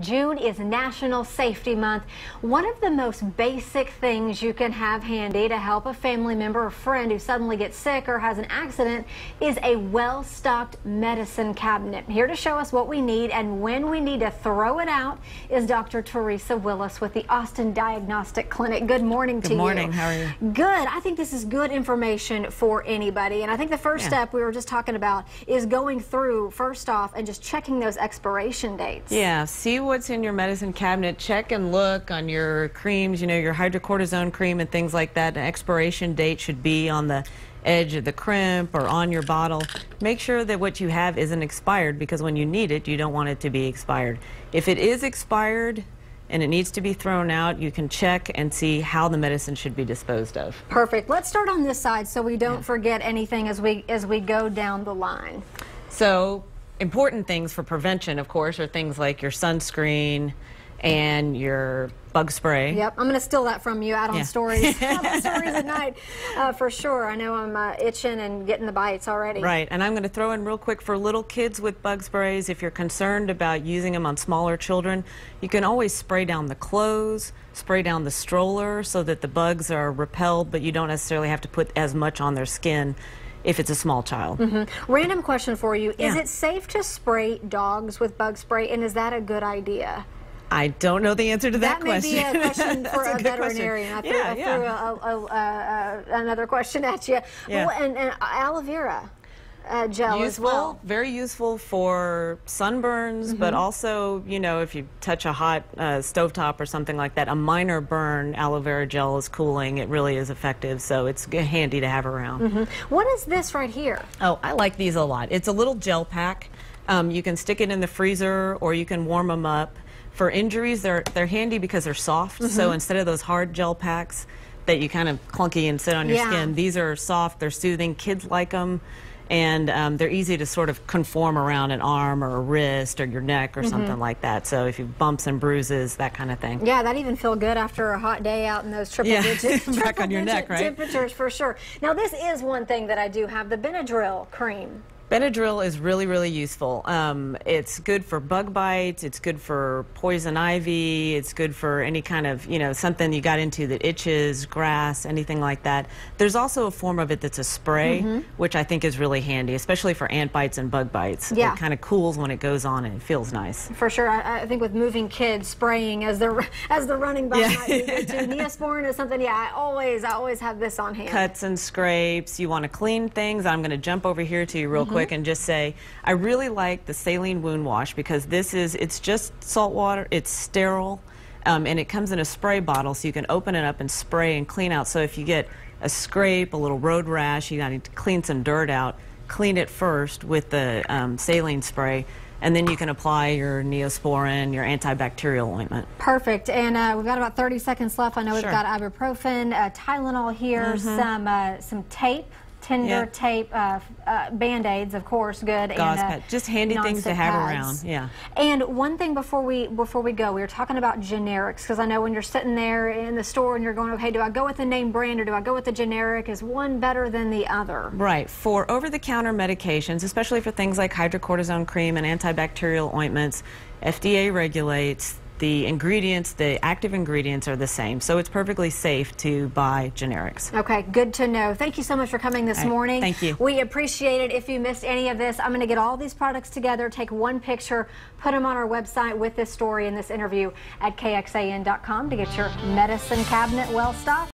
June is National Safety Month. One of the most basic things you can have handy to help a family member or friend who suddenly gets sick or has an accident is a well-stocked medicine cabinet. Here to show us what we need and when we need to throw it out is Dr. Teresa Willis with the Austin Diagnostic Clinic. Good morning to you. Good morning. How are you? Good. I think this is good information for anybody. And I think the first step we were just talking about is going through, first off, and just checking those expiration dates. Yeah. See what's in your medicine cabinet. Check and look on your creams, you know, your hydrocortisone cream and things like that. An expiration date should be on the edge of the crimp or on your bottle. Make sure that what you have isn't expired, because when you need it, you don't want it to be expired. If it is expired and it needs to be thrown out, you can check and see how the medicine should be disposed of. Perfect. Let's start on this side so we don't forget anything as we go down the line. So, important things for prevention, of course, are things like your sunscreen and your bug spray. Yep, I'm going to steal that from you out on stories. Out on stories at night, for sure. I know I'm itching and getting the bites already. Right, and I'm going to throw in real quick for little kids with bug sprays. If you're concerned about using them on smaller children, you can always spray down the clothes, spray down the stroller so that the bugs are repelled, but you don't necessarily have to put as much on their skin if it's a small child. Random question for you. Is it safe to spray dogs with bug spray, and is that a good idea? I don't know the answer to that question. That may be a question for a veterinarian. I threw another question at you. Yeah. Well, and aloe vera gel useful, as well. very useful for sunburns, but also, you know, if you touch a hot stovetop or something like that, a minor burn, aloe vera gel is cooling. It really is effective, so it's handy to have around. What is this right here? Oh, I like these a lot. It's a little gel pack. You can stick it in the freezer or you can warm them up. For injuries, they're handy because they're soft, so instead of those hard gel packs that you kind of clunky and sit on your skin, these are soft, they're soothing. Kids like them. And they're easy to sort of conform around an arm or a wrist or your neck or something like that. So if you have bumps and bruises, that kind of thing. Yeah, that even feel good after a hot day out in those triple digit back on your neck, right? Temperatures for sure. Now this is one thing that I do have, the Benadryl cream. Benadryl is really, really useful. It's good for bug bites, it's good for poison ivy, it's good for any kind of, you know, something you got into that itches, grass, anything like that. There's also a form of it that's a spray, which I think is really handy, especially for ant bites and bug bites. Yeah. It kind of cools when it goes on and it feels nice. For sure. I think with moving kids, spraying as they're running by might be good too. Neosporin is something, I always have this on hand. Cuts and scrapes, you want to clean things. I'm going to jump over here to you real quick and just say, I really like the saline wound wash because it's just salt water, it's sterile, and it comes in a spray bottle so you can open it up and spray and clean out. So if you get a scrape, a little road rash, you need to clean some dirt out, clean it first with the saline spray, and then you can apply your Neosporin, your antibacterial ointment. Perfect. And we've got about 30 seconds left. I know we've got ibuprofen, Tylenol here, some tape. Tender tape, Band-Aids, of course, good. Gauze pad. Just handy things to have around. Yeah. And one thing before we go, we were talking about generics, because I know when you're sitting there in the store and you're going, okay, do I go with the name brand or do I go with the generic? Is one better than the other? Right. For over-the-counter medications, especially for things like hydrocortisone cream and antibacterial ointments, FDA regulates the ingredients, the active ingredients are the same, so it's perfectly safe to buy generics. Okay, good to know. Thank you so much for coming this morning. Thank you. We appreciate it. If you missed any of this, I'm going to get all these products together, take one picture, put them on our website with this story and this interview at kxan.com to get your medicine cabinet well stocked.